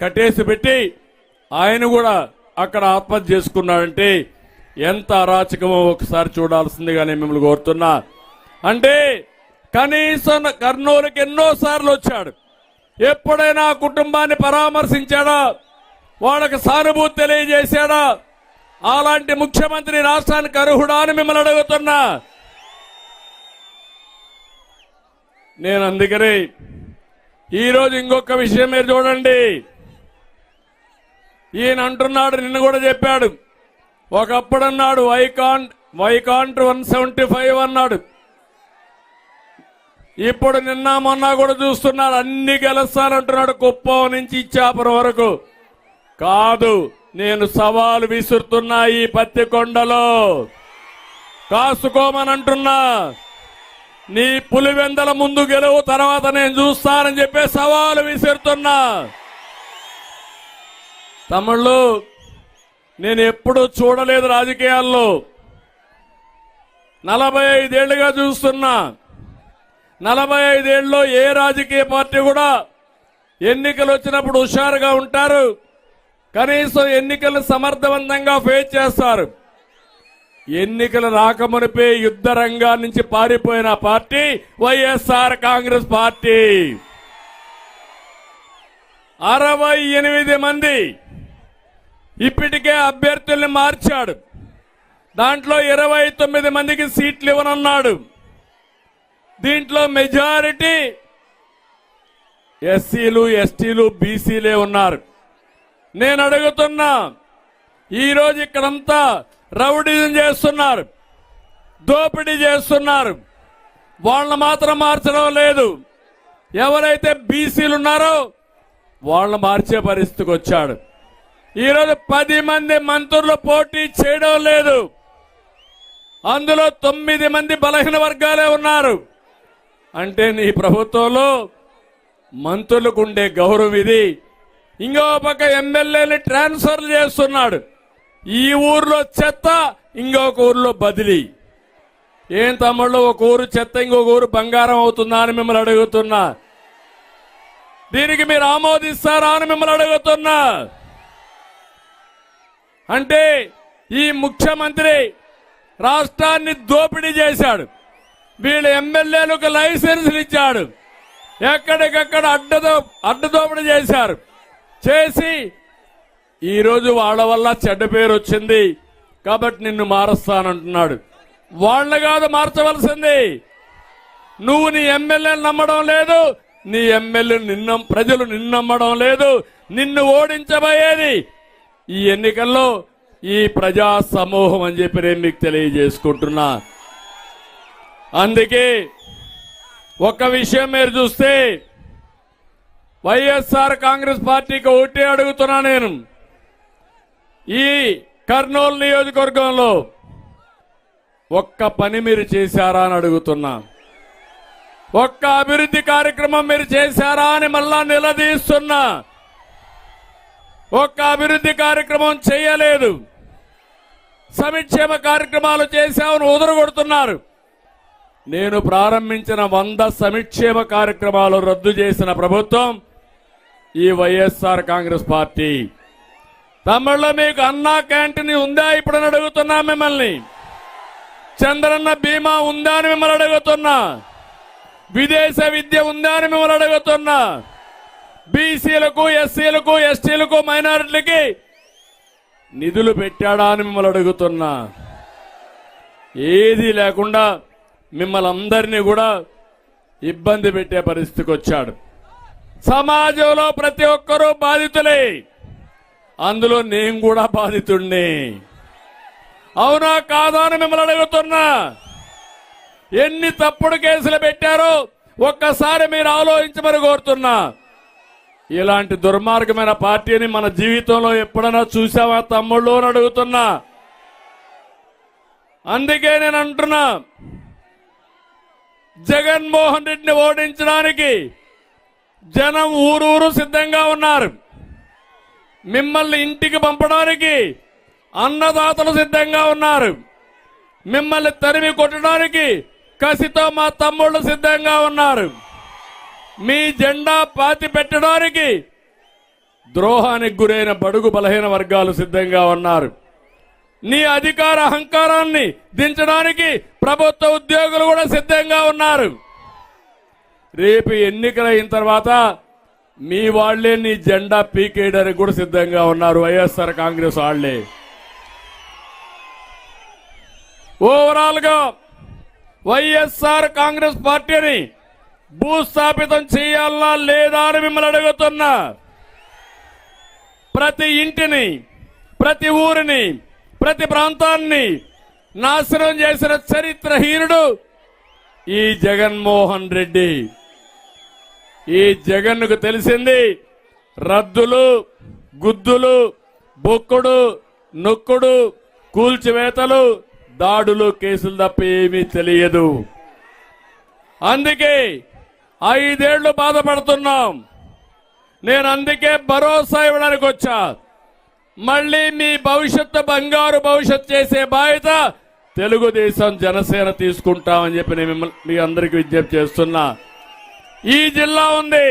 కట్టేసి పెట్టి ఆయన కూడా అక్కడ ఆత్మహత్య చేసుకున్నాడంటే ఎంత అరాచకమో ఒకసారి చూడాల్సిందిగా నేను మిమ్మల్ని కోరుతున్నా. అంటే కనీసం కర్నూలుకి ఎన్నోసార్లు వచ్చాడు, ఎప్పుడైనా కుటుంబాన్ని పరామర్శించాడా, వాళ్ళకి సానుభూతి తెలియజేశాడా? అలాంటి ముఖ్యమంత్రి రాష్ట్రానికి అర్హుడా అని మిమ్మల్ని అడుగుతున్నా. నేను అందుకని ఈరోజు ఇంకొక విషయం మీరు చూడండి. ఈయన అంటున్నాడు, నిన్ను కూడా చెప్పాడు, ఒకప్పుడు అన్నాడు వైకాంట్ 175 అన్నాడు. ఇప్పుడు నిన్న మొన్న కూడా చూస్తున్నారు, అన్ని గెలుస్తానంటున్నాడు. కుప్పం నుంచి ఇచ్చాపురం వరకు కాదు, నేను సవాలు విసురుతున్నా. ఈ పత్తికొండలో కాసుకోమని అంటున్నా. నీ పులివెందల ముందు గెలువు, తర్వాత నేను చూస్తానని చెప్పి సవాలు విసురుతున్నా. తమిళ్ళు నేను ఎప్పుడు చూడలేదు రాజకీయాల్లో, 45 ఏళ్లుగా చూస్తున్నా. 45 ఏళ్ళలో ఏ రాజకీయ పార్టీ కూడా ఎన్నికలు వచ్చినప్పుడు హుషారుగా ఉంటారు, కనీసం ఎన్నికలు సమర్థవంతంగా ఫేస్ చేస్తారు. ఎన్నికలు రాకమునిపే యుద్ధ రంగాల నుంచి పారిపోయిన పార్టీ వైఎస్ఆర్ కాంగ్రెస్ పార్టీ. 68 మంది ఇప్పటికే అభ్యర్థుల్ని మార్చాడు. దాంట్లో 29 మందికి సీట్లు ఇవ్వనున్నాడు. దీంట్లో మెజారిటీ ఎస్సీలు, ఎస్టీలు, బీసీలే ఉన్నారు. నేను అడుగుతున్నా, ఈరోజు ఇక్కడంతా రౌడీజం చేస్తున్నారు, దోపిడీ చేస్తున్నారు. వాళ్ళని మాత్రం మార్చడం లేదు. ఎవరైతే బీసీలు ఉన్నారో వాళ్ళని మార్చే పరిస్థితికి వచ్చాడు. ఈరోజు 10 మంది మంత్రులు పోటీ చేయడం లేదు. అందులో 9 మంది బలహీన వర్గాలే ఉన్నారు. అంటే నీ ప్రభుత్వంలో మంత్రులకు ఉండే గౌరవం ఇది. ఇంకో పక్క ఎమ్మెల్యేని ట్రాన్స్ఫర్లు చేస్తున్నాడు. ఈ ఊర్లో చెత్త, ఇంకొక ఊర్లో బదిలీ. ఏం తమ్ముళ్ళు, ఒక ఊరు చెత్త ఇంకొక ఊరు బంగారం అవుతుందా అని మిమ్మల్ని అడుగుతున్నా. దీనికి మీరు ఆమోదిస్తారా అని మిమ్మల్ని అడుగుతున్నా. అంటే ఈ ముఖ్యమంత్రి రాష్ట్రాన్ని దోపిడీ చేశాడు. వీళ్ళ ఎమ్మెల్యేలకు లైసెన్సులు ఇచ్చాడు, ఎక్కడికక్కడ అడ్డదోపిడీ చేశారు. చేసి ఈరోజు వాళ్ళ వల్ల చెడ్డ పేరు వచ్చింది కాబట్టి నిన్ను మారుస్తానంటున్నాడు. వాళ్ళని కాదు మార్చవలసింది. నువ్వు నీ ఎమ్మెల్యేని నమ్మడం లేదు, నీ ఎమ్మెల్యే ప్రజలు నిన్ను నమ్మడం లేదు. నిన్ను ఓడించబోయేది ఈ ఎన్నికల్లో ఈ ప్రజా సమూహం అని చెప్పి నేను మీకు తెలియజేసుకుంటున్నా. అందుకే ఒక విషయం మీరు చూస్తే, వైఎస్ఆర్ కాంగ్రెస్ పార్టీకి ఒకటే అడుగుతున్నా. నేను ఈ కర్నూలు నియోజకవర్గంలో ఒక్క పని మీరు చేశారా అని అడుగుతున్నా. ఒక్క అభివృద్ధి కార్యక్రమం మీరు చేశారా అని మళ్ళా నిలదీస్తున్నా. ఒక్క అభివృద్ధి కార్యక్రమం చేయలేదు. సంక్షేమ కార్యక్రమాలు చేశామని ఉదరగొడుతున్నారు. నేను ప్రారంభించిన 100 సంక్షేమ కార్యక్రమాలు రద్దు చేసిన ప్రభుత్వం ఈ వైఎస్ఆర్ కాంగ్రెస్ పార్టీ. తమిళలో మీకు అన్నా క్యాంటీన్ ఉందా ఇప్పుడు అని అడుగుతున్నా మిమ్మల్ని. చంద్రన్న బీమా ఉందా అని మిమ్మల్ని అడుగుతున్నా. విదేశ విద్య ఉందా అని మిమ్మల్ని అడుగుతున్నా. బీసీలకు, ఎస్సీలకు, ఎస్టీలకు, మైనారిటీలకి నిధులు పెట్టాడా అని మిమ్మల్ని అడుగుతున్నా. ఏది లేకుండా మిమ్మల్ని అందరినీ కూడా ఇబ్బంది పెట్టే పరిస్థితికి వచ్చాడు. సమాజంలో ప్రతి ఒక్కరూ బాధితులే, అందులో నేను కూడా బాధితుడిని. అవునా కాదా అని మిమ్మల్ని అడుగుతున్నా. ఎన్ని తప్పుడు కేసులు పెట్టారో ఒక్కసారి మీరు ఆలోచించమని కోరుతున్నా. ఇలాంటి దుర్మార్గమైన పార్టీని మన జీవితంలో ఎప్పుడైనా చూసావా తమ్ముళ్ళు అని అడుగుతున్నా. అందుకే నేను అంటున్నా, జగన్మోహన్ రెడ్డిని ఓడించడానికి జనం ఊరూరు సిద్ధంగా ఉన్నారు. మిమ్మల్ని ఇంటికి పంపడానికి అన్నదాతలు సిద్ధంగా ఉన్నారు. మిమ్మల్ని తరిమి కొట్టడానికి కసితో మా తమ్ముళ్ళు సిద్ధంగా ఉన్నారు. మీ జెండా పాతి పెట్టడానికి ద్రోహానికి గురైన బడుగు బలహీన వర్గాలు సిద్ధంగా ఉన్నారు. నీ అధికార అహంకారాన్ని దించడానికి ప్రభుత్వ ఉద్యోగులు కూడా సిద్ధంగా ఉన్నారు. రేపు ఎన్నికలైన తర్వాత మీ వాళ్లే నీ జెండా పీకేయడానికి కూడా సిద్ధంగా ఉన్నారు. వైఎస్ఆర్ కాంగ్రెస్ వాళ్లే. ఓవరాల్ గా వైఎస్ఆర్ కాంగ్రెస్ పార్టీని భూస్థాపితం చేయాలా లేదా అని మిమ్మల్ని అడుగుతున్నా. ప్రతి ఇంటిని, ప్రతి ఊరిని, ప్రతి ప్రాంతాన్ని నాశనం చేసిన చరిత్రహీనుడు ఈ జగన్మోహన్ రెడ్డి. ఈ జగన్కు తెలిసింది రద్దులు, గుద్దులు, బొక్కుడు, నొక్కుడు, కూల్చివేతలు, దాడులు, కేసులు తప్ప ఏమీ తెలియదు. అందుకే 5 ఏళ్లు బాధపడుతున్నాం. నేను అందుకే భరోసా ఇవ్వడానికి వచ్చా. మళ్ళీ మీ భవిష్యత్తు బంగారు భవిష్యత్తు చేసే బాధ్యత తెలుగుదేశం, జనసేన తీసుకుంటామని చెప్పి నేను మీ అందరికీ విజ్ఞప్తి చేస్తున్నా. ఈ జిల్లా ఉంది,